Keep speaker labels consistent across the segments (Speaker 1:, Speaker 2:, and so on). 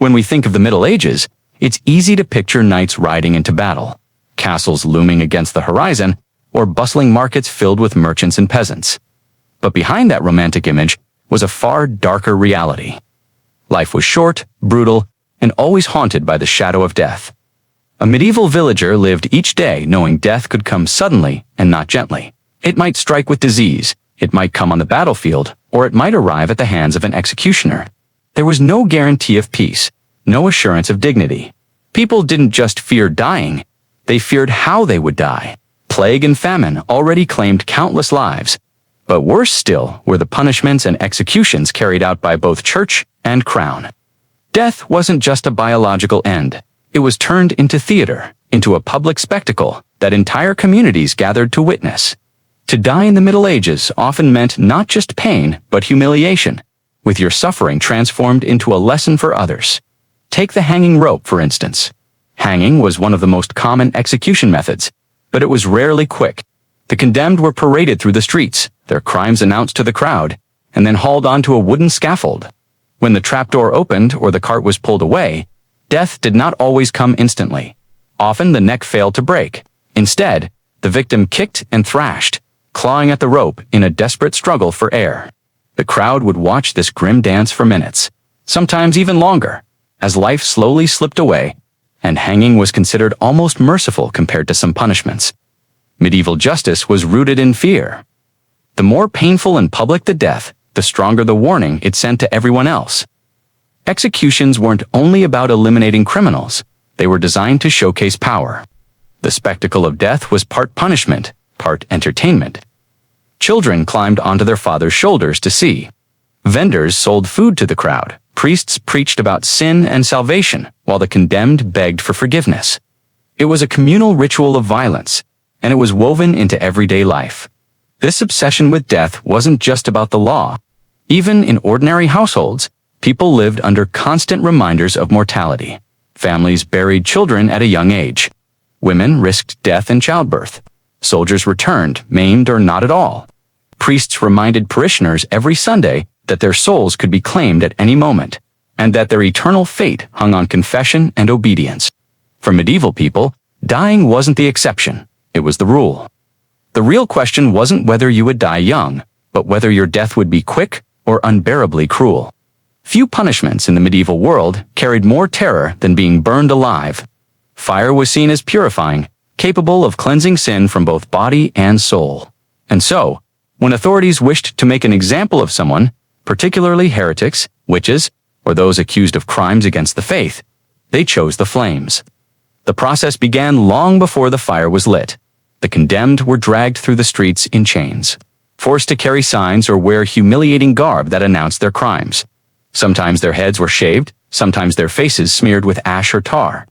Speaker 1: When we think of the Middle Ages, it's easy to picture knights riding into battle, castles looming against the horizon, or bustling markets filled with merchants and peasants. But behind that romantic image was a far darker reality. Life was short, brutal, and always haunted by the shadow of death. A medieval villager lived each day knowing death could come suddenly and not gently. It might strike with disease, it might come on the battlefield, or it might arrive at the hands of an executioner. There was no guarantee of peace, no assurance of dignity. People didn't just fear dying, they feared how they would die. Plague and famine already claimed countless lives, but worse still were the punishments and executions carried out by both church and crown. Death wasn't just a biological end. It was turned into theater, into a public spectacle that entire communities gathered to witness. To die in the Middle Ages often meant not just pain, but humiliation, with your suffering transformed into a lesson for others. Take the hanging rope, for instance. Hanging was one of the most common execution methods, but it was rarely quick. The condemned were paraded through the streets, their crimes announced to the crowd, and then hauled onto a wooden scaffold. When the trapdoor opened or the cart was pulled away, death did not always come instantly. Often the neck failed to break. Instead, the victim kicked and thrashed, clawing at the rope in a desperate struggle for air. The crowd would watch this grim dance for minutes, sometimes even longer, as life slowly slipped away, and hanging was considered almost merciful compared to some punishments. Medieval justice was rooted in fear. The more painful and public the death, the stronger the warning it sent to everyone else. Executions weren't only about eliminating criminals, they were designed to showcase power. The spectacle of death was part punishment, part entertainment. Children climbed onto their father's shoulders to see. Vendors sold food to the crowd. Priests preached about sin and salvation, while the condemned begged for forgiveness. It was a communal ritual of violence, and it was woven into everyday life. This obsession with death wasn't just about the law. Even in ordinary households, people lived under constant reminders of mortality. Families buried children at a young age. Women risked death in childbirth. Soldiers returned, maimed or not at all. Priests reminded parishioners every Sunday that their souls could be claimed at any moment, and that their eternal fate hung on confession and obedience. For medieval people, dying wasn't the exception, it was the rule. The real question wasn't whether you would die young, but whether your death would be quick or unbearably cruel. Few punishments in the medieval world carried more terror than being burned alive. Fire was seen as purifying, capable of cleansing sin from both body and soul. And so, when authorities wished to make an example of someone, particularly heretics, witches, or those accused of crimes against the faith, they chose the flames. The process began long before the fire was lit. The condemned were dragged through the streets in chains, forced to carry signs or wear humiliating garb that announced their crimes. Sometimes their heads were shaved, sometimes their faces smeared with ash or tar.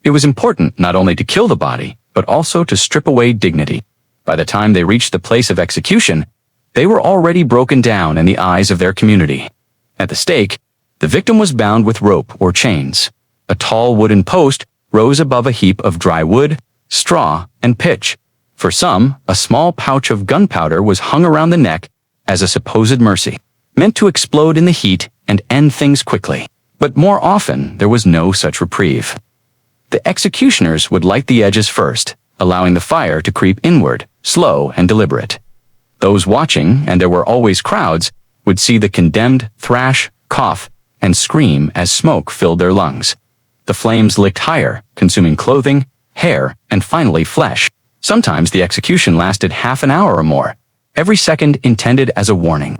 Speaker 1: It was important not only to kill the body, but also to strip away dignity. By the time they reached the place of execution, they were already broken down in the eyes of their community. At the stake, the victim was bound with rope or chains. A tall wooden post rose above a heap of dry wood, straw, and pitch. For some, a small pouch of gunpowder was hung around the neck as a supposed mercy, meant to explode in the heat and end things quickly. But more often, there was no such reprieve. The executioners would light the edges first, allowing the fire to creep inward, slow and deliberate. Those watching, and there were always crowds, would see the condemned thrash, cough, and scream as smoke filled their lungs. The flames licked higher, consuming clothing, hair, and finally flesh. Sometimes the execution lasted half an hour or more, every second intended as a warning.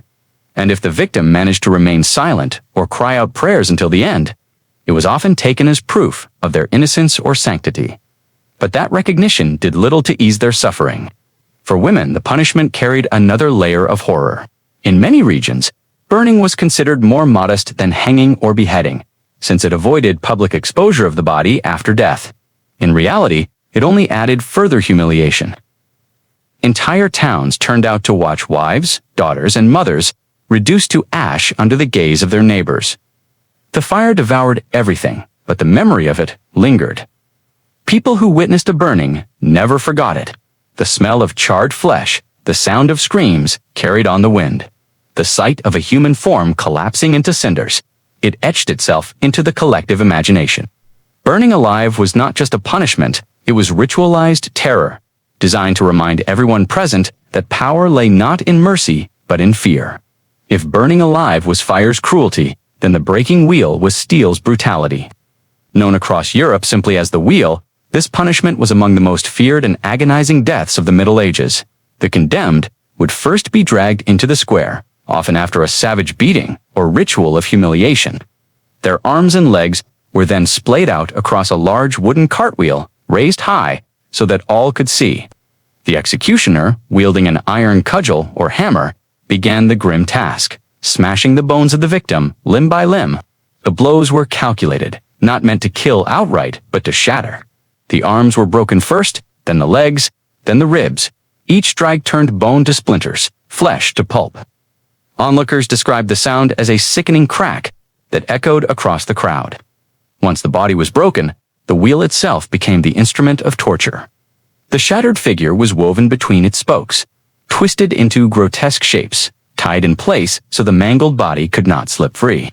Speaker 1: And if the victim managed to remain silent or cry out prayers until the end, it was often taken as proof of their innocence or sanctity. But that recognition did little to ease their suffering. For women, the punishment carried another layer of horror. In many regions, burning was considered more modest than hanging or beheading, since it avoided public exposure of the body after death. In reality, it only added further humiliation. Entire towns turned out to watch wives, daughters, and mothers reduced to ash under the gaze of their neighbors. The fire devoured everything, but the memory of it lingered. People who witnessed a burning never forgot it. The smell of charred flesh, the sound of screams carried on the wind. The sight of a human form collapsing into cinders. it etched itself into the collective imagination. Burning alive was not just a punishment, it was ritualized terror, designed to remind everyone present that power lay not in mercy, but in fear. If burning alive was fire's cruelty, then the breaking wheel was steel's brutality. Known across Europe simply as the wheel, this punishment was among the most feared and agonizing deaths of the Middle Ages. The condemned would first be dragged into the square, often after a savage beating or ritual of humiliation. Their arms and legs were then splayed out across a large wooden cartwheel, raised high, so that all could see. The executioner, wielding an iron cudgel or hammer, began the grim task, smashing the bones of the victim limb by limb. The blows were calculated, not meant to kill outright, but to shatter. The arms were broken first, then the legs, then the ribs. Each drag turned bone to splinters, flesh to pulp. Onlookers described the sound as a sickening crack that echoed across the crowd. Once the body was broken, the wheel itself became the instrument of torture. The shattered figure was woven between its spokes, twisted into grotesque shapes, tied in place so the mangled body could not slip free.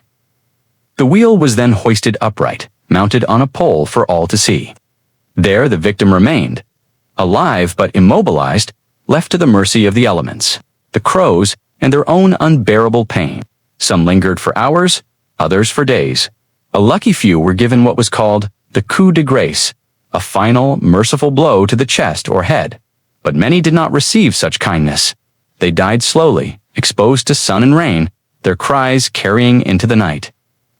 Speaker 1: The wheel was then hoisted upright, mounted on a pole for all to see. There the victim remained, alive but immobilized, left to the mercy of the elements, the crows, and their own unbearable pain. Some lingered for hours, others for days. A lucky few were given what was called the coup de grace, a final, merciful blow to the chest or head. But many did not receive such kindness. They died slowly, exposed to sun and rain, their cries carrying into the night.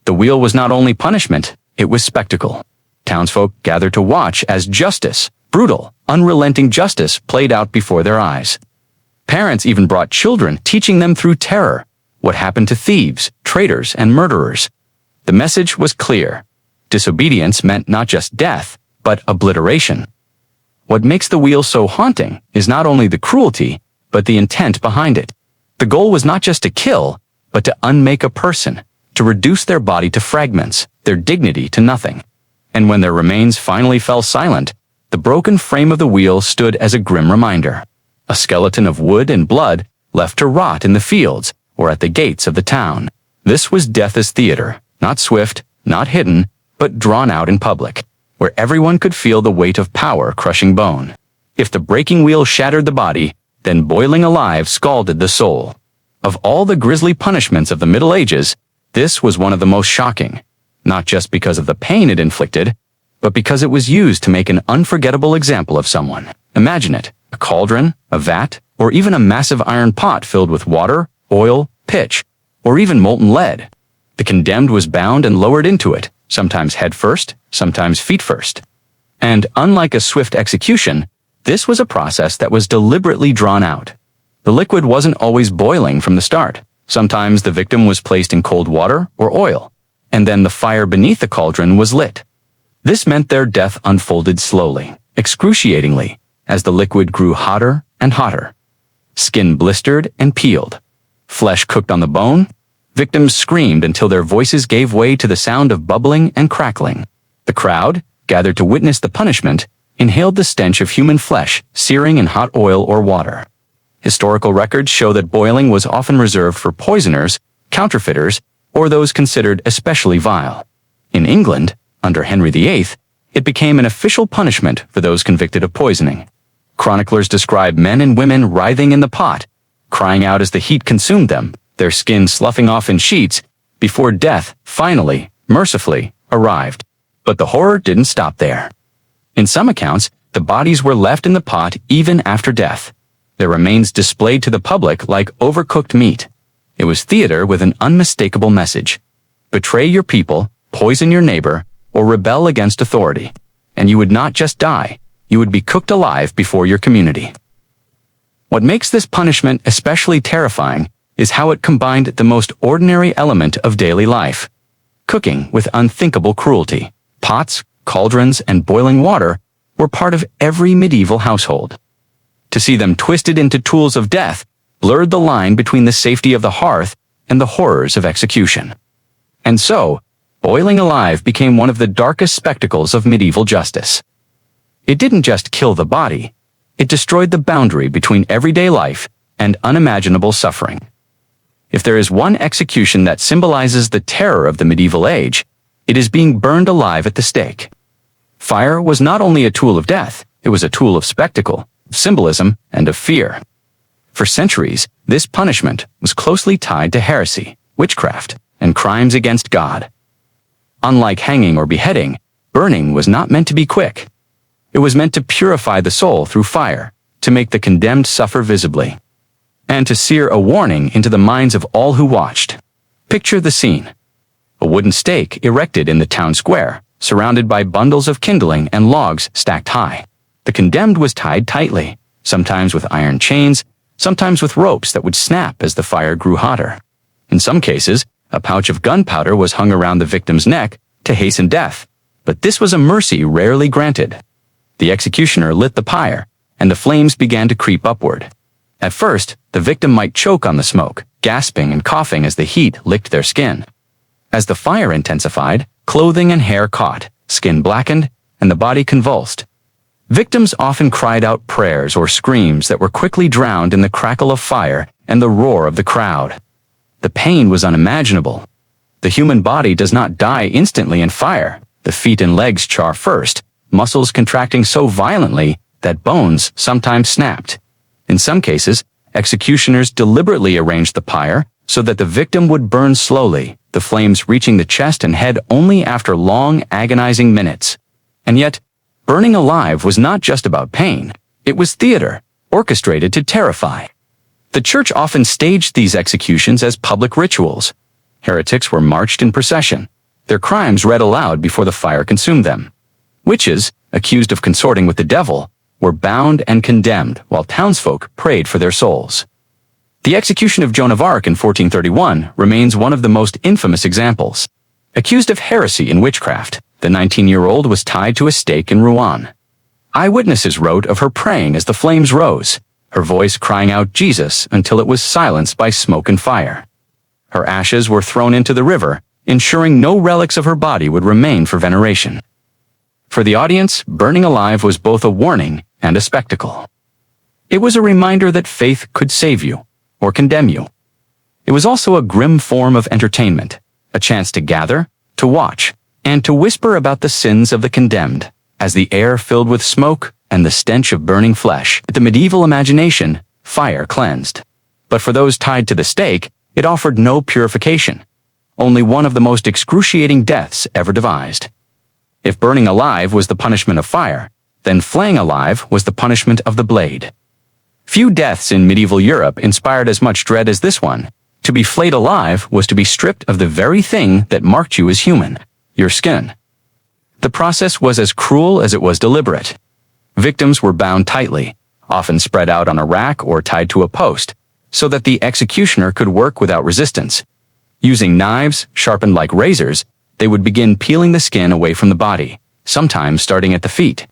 Speaker 1: The wheel was not only punishment, it was spectacle. Townsfolk gathered to watch as justice, brutal, unrelenting justice, played out before their eyes. Parents even brought children, teaching them through terror what happened to thieves, traitors, and murderers. The message was clear. Disobedience meant not just death, but obliteration. What makes the wheel so haunting is not only the cruelty, but the intent behind it. The goal was not just to kill, but to unmake a person, to reduce their body to fragments, their dignity to nothing. And when their remains finally fell silent, the broken frame of the wheel stood as a grim reminder. A skeleton of wood and blood left to rot in the fields or at the gates of the town. This was death as theater, not swift, not hidden, but drawn out in public, where everyone could feel the weight of power crushing bone. If the breaking wheel shattered the body, then boiling alive scalded the soul. Of all the grisly punishments of the Middle Ages, this was one of the most shocking, not just because of the pain it inflicted, but because it was used to make an unforgettable example of someone. Imagine it, a cauldron, a vat, or even a massive iron pot filled with water, oil, pitch, or even molten lead. The condemned was bound and lowered into it, sometimes head first, sometimes feet first. And unlike a swift execution, this was a process that was deliberately drawn out. The liquid wasn't always boiling from the start. Sometimes the victim was placed in cold water or oil, and then the fire beneath the cauldron was lit. This meant their death unfolded slowly, excruciatingly, as the liquid grew hotter and hotter. Skin blistered and peeled. Flesh cooked on the bone. Victims screamed until their voices gave way to the sound of bubbling and crackling. The crowd, gathered to witness the punishment, inhaled the stench of human flesh, searing in hot oil or water. Historical records show that boiling was often reserved for poisoners, counterfeiters, or those considered especially vile. In England, under Henry VIII, it became an official punishment for those convicted of poisoning. Chroniclers describe men and women writhing in the pot, crying out as the heat consumed them, their skin sloughing off in sheets, before death, finally, mercifully, arrived. But the horror didn't stop there. In some accounts, the bodies were left in the pot even after death, their remains displayed to the public like overcooked meat. It was theater with an unmistakable message. Betray your people, poison your neighbor, or rebel against authority, and you would not just die, you would be cooked alive before your community. What makes this punishment especially terrifying is how it combined the most ordinary element of daily life, cooking, with unthinkable cruelty. Pots, cauldrons, and boiling water were part of every medieval household. To see them twisted into tools of death blurred the line between the safety of the hearth and the horrors of execution. And so, boiling alive became one of the darkest spectacles of medieval justice. It didn't just kill the body, it destroyed the boundary between everyday life and unimaginable suffering. If there is one execution that symbolizes the terror of the medieval age, it is being burned alive at the stake. Fire was not only a tool of death, it was a tool of spectacle, of symbolism, and of fear. For centuries, this punishment was closely tied to heresy, witchcraft, and crimes against God. Unlike hanging or beheading, burning was not meant to be quick. It was meant to purify the soul through fire, to make the condemned suffer visibly, and to sear a warning into the minds of all who watched. Picture the scene. A wooden stake erected in the town square, surrounded by bundles of kindling and logs stacked high. The condemned was tied tightly, sometimes with iron chains, sometimes with ropes that would snap as the fire grew hotter. In some cases, a pouch of gunpowder was hung around the victim's neck to hasten death, but this was a mercy rarely granted. The executioner lit the pyre, and the flames began to creep upward. At first, the victim might choke on the smoke, gasping and coughing as the heat licked their skin. As the fire intensified, clothing and hair caught, skin blackened, and the body convulsed. Victims often cried out prayers or screams that were quickly drowned in the crackle of fire and the roar of the crowd. The pain was unimaginable. The human body does not die instantly in fire. The feet and legs char first, muscles contracting so violently that bones sometimes snapped. In some cases, executioners deliberately arranged the pyre so that the victim would burn slowly, the flames reaching the chest and head only after long, agonizing minutes. And yet, burning alive was not just about pain. It was theater, orchestrated to terrify. The church often staged these executions as public rituals. Heretics were marched in procession, their crimes read aloud before the fire consumed them. Witches, accused of consorting with the devil, were bound and condemned while townsfolk prayed for their souls. The execution of Joan of Arc in 1431 remains one of the most infamous examples. Accused of heresy and witchcraft, the 19-year-old was tied to a stake in Rouen. Eyewitnesses wrote of her praying as the flames rose, her voice crying out Jesus until it was silenced by smoke and fire. Her ashes were thrown into the river, ensuring no relics of her body would remain for veneration. For the audience, burning alive was both a warning and a spectacle. It was a reminder that faith could save you or condemn you. It was also a grim form of entertainment, a chance to gather, to watch, and to whisper about the sins of the condemned, as the air filled with smoke and the stench of burning flesh. At the medieval imagination, fire cleansed. But for those tied to the stake, it offered no purification, only one of the most excruciating deaths ever devised. If burning alive was the punishment of fire, then flaying alive was the punishment of the blade. Few deaths in medieval Europe inspired as much dread as this one. To be flayed alive was to be stripped of the very thing that marked you as human, your skin. The process was as cruel as it was deliberate. Victims were bound tightly, often spread out on a rack or tied to a post, so that the executioner could work without resistance. Using knives, sharpened like razors, they would begin peeling the skin away from the body, sometimes starting at the feet,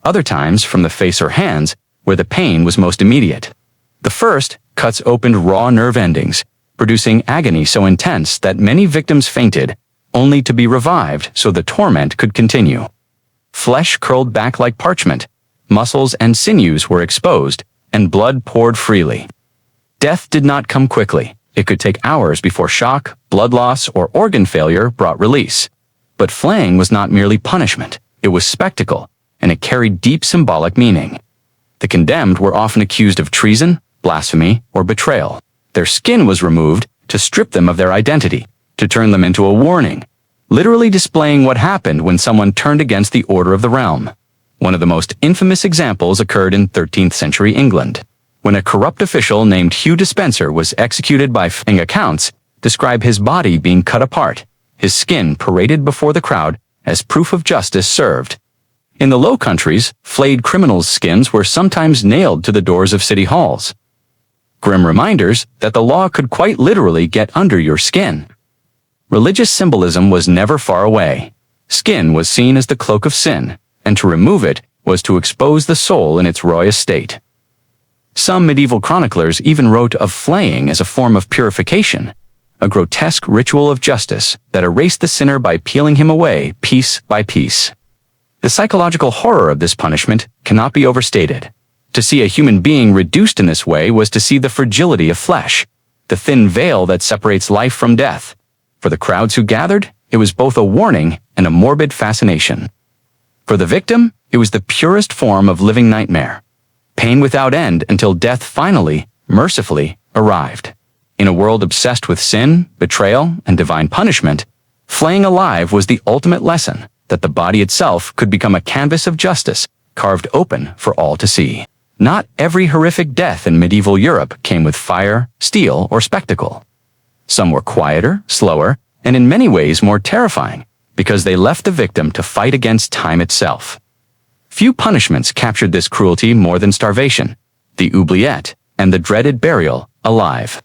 Speaker 1: other times from the face or hands, where the pain was most immediate. The first cuts opened raw nerve endings, producing agony so intense that many victims fainted, only to be revived so the torment could continue. Flesh curled back like parchment, muscles and sinews were exposed, and blood poured freely. Death did not come quickly. It could take hours before shock, blood loss, or organ failure brought release. But flaying was not merely punishment. It was spectacle, and it carried deep symbolic meaning. The condemned were often accused of treason, blasphemy, or betrayal. Their skin was removed to strip them of their identity, to turn them into a warning, literally displaying what happened when someone turned against the order of the realm. One of the most infamous examples occurred in 13th century England, when a corrupt official named Hugh Despenser was executed by accounts describe his body being cut apart, his skin paraded before the crowd as proof of justice served. In the Low Countries, flayed criminals' skins were sometimes nailed to the doors of city halls. Grim reminders that the law could quite literally get under your skin. Religious symbolism was never far away. Skin was seen as the cloak of sin, and to remove it was to expose the soul in its rawest state. Some medieval chroniclers even wrote of flaying as a form of purification, a grotesque ritual of justice that erased the sinner by peeling him away piece by piece. The psychological horror of this punishment cannot be overstated. To see a human being reduced in this way was to see the fragility of flesh, the thin veil that separates life from death. For the crowds who gathered, it was both a warning and a morbid fascination. For the victim, it was the purest form of living nightmare. Pain without end until death finally, mercifully, arrived. In a world obsessed with sin, betrayal, and divine punishment, flaying alive was the ultimate lesson that the body itself could become a canvas of justice, carved open for all to see. Not every horrific death in medieval Europe came with fire, steel, or spectacle. Some were quieter, slower, and in many ways more terrifying, because they left the victim to fight against time itself. Few punishments captured this cruelty more than starvation, the oubliette, and the dreaded burial alive.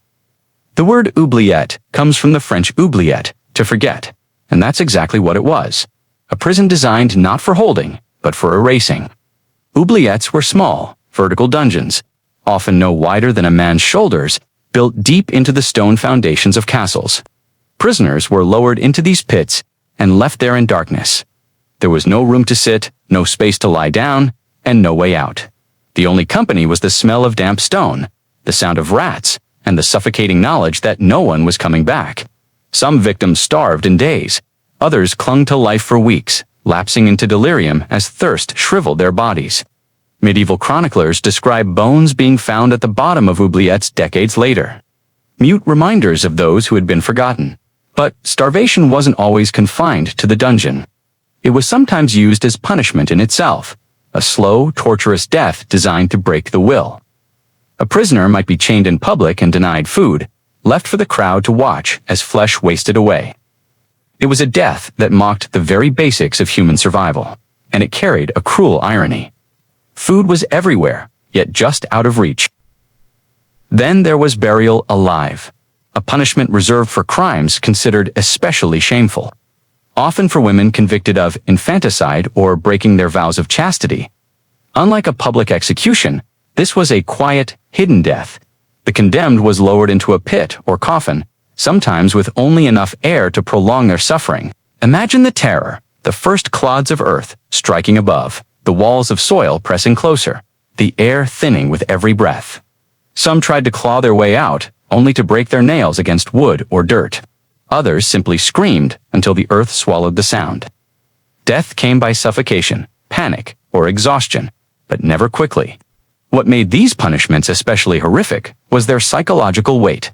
Speaker 1: The word oubliette comes from the French oubliette, to forget, and that's exactly what it was. A prison designed not for holding, but for erasing. Oubliettes were small, vertical dungeons, often no wider than a man's shoulders, built deep into the stone foundations of castles. Prisoners were lowered into these pits and left there in darkness. There was no room to sit, no space to lie down, and no way out. The only company was the smell of damp stone, the sound of rats, and the suffocating knowledge that no one was coming back. Some victims starved in days. Others clung to life for weeks, lapsing into delirium as thirst shriveled their bodies. Medieval chroniclers describe bones being found at the bottom of oubliettes decades later. Mute reminders of those who had been forgotten. But starvation wasn't always confined to the dungeon. It was sometimes used as punishment in itself, a slow, torturous death designed to break the will. A prisoner might be chained in public and denied food, left for the crowd to watch as flesh wasted away. It was a death that mocked the very basics of human survival, and it carried a cruel irony. Food was everywhere, yet just out of reach. Then there was burial alive, a punishment reserved for crimes considered especially shameful, often for women convicted of infanticide or breaking their vows of chastity. Unlike a public execution, this was a quiet, hidden death. The condemned was lowered into a pit or coffin, sometimes with only enough air to prolong their suffering. Imagine the terror, the first clods of earth striking above, the walls of soil pressing closer, the air thinning with every breath. Some tried to claw their way out, only to break their nails against wood or dirt. Others simply screamed until the earth swallowed the sound. Death came by suffocation, panic, or exhaustion, but never quickly. What made these punishments especially horrific was their psychological weight.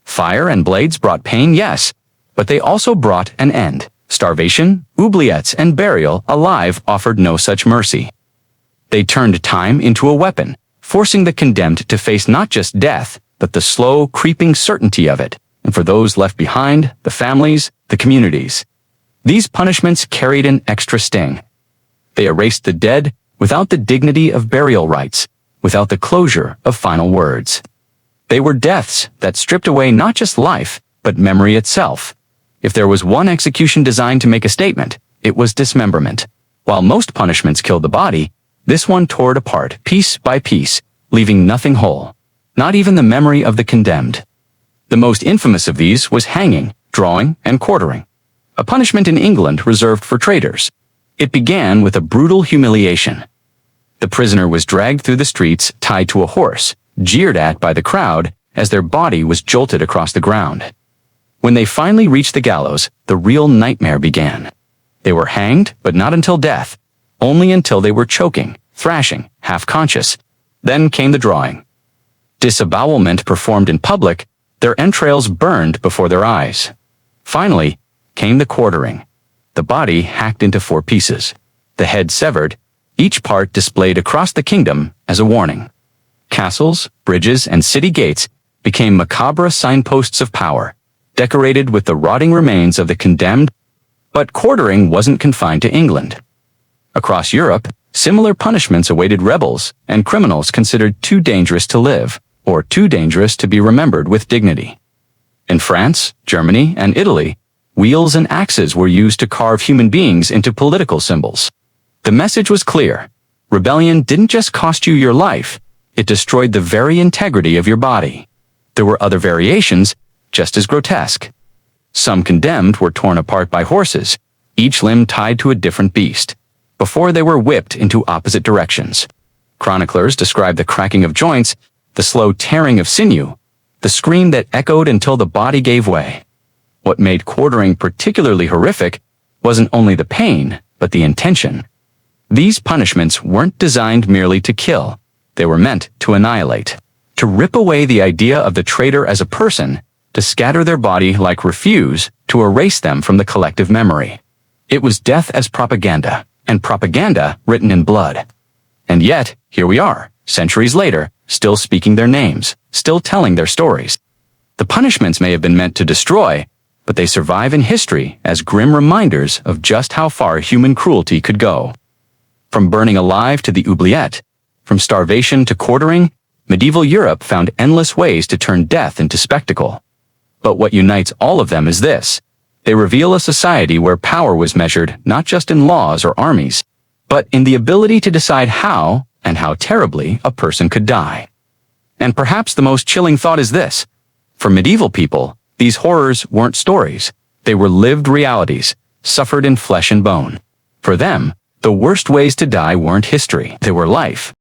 Speaker 1: Fire and blades brought pain, yes, but they also brought an end. Starvation, oubliettes, and burial alive offered no such mercy. They turned time into a weapon, forcing the condemned to face not just death, but the slow, creeping certainty of it, and for those left behind, the families, the communities. These punishments carried an extra sting. They erased the dead without the dignity of burial rites, without the closure of final words. They were deaths that stripped away not just life, but memory itself. If there was one execution designed to make a statement, it was dismemberment. While most punishments killed the body, this one tore it apart piece by piece, leaving nothing whole, not even the memory of the condemned. The most infamous of these was hanging, drawing, and quartering, a punishment in England reserved for traitors. It began with a brutal humiliation. The prisoner was dragged through the streets tied to a horse, jeered at by the crowd as their body was jolted across the ground. When they finally reached the gallows, the real nightmare began. They were hanged, but not until death, only until they were choking, thrashing, half-conscious. Then came the drawing. Disembowelment performed in public, their entrails burned before their eyes. Finally came the quartering. The body hacked into 4 pieces, the head severed, each part displayed across the kingdom as a warning. Castles, bridges, and city gates became macabre signposts of power, decorated with the rotting remains of the condemned. But quartering wasn't confined to England. Across Europe, similar punishments awaited rebels and criminals considered too dangerous to live, or too dangerous to be remembered with dignity. In France, Germany, and Italy, wheels and axes were used to carve human beings into political symbols. The message was clear. Rebellion didn't just cost you your life, it destroyed the very integrity of your body. There were other variations, just as grotesque. Some condemned were torn apart by horses, each limb tied to a different beast, before they were whipped into opposite directions. Chroniclers describe the cracking of joints, the slow tearing of sinew, the scream that echoed until the body gave way. What made quartering particularly horrific wasn't only the pain, but the intention. These punishments weren't designed merely to kill. They were meant to annihilate, to rip away the idea of the traitor as a person, to scatter their body like refuse, to erase them from the collective memory. It was death as propaganda, and propaganda written in blood. And yet, here we are, centuries later, still speaking their names, still telling their stories. The punishments may have been meant to destroy, but they survive in history as grim reminders of just how far human cruelty could go. From burning alive to the oubliette, from starvation to quartering, medieval Europe found endless ways to turn death into spectacle. But what unites all of them is this: they reveal a society where power was measured not just in laws or armies, but in the ability to decide how, and how terribly, a person could die. And perhaps the most chilling thought is this: for medieval people, these horrors weren't stories. They were lived realities, suffered in flesh and bone. For them, the worst ways to die weren't history, they were life.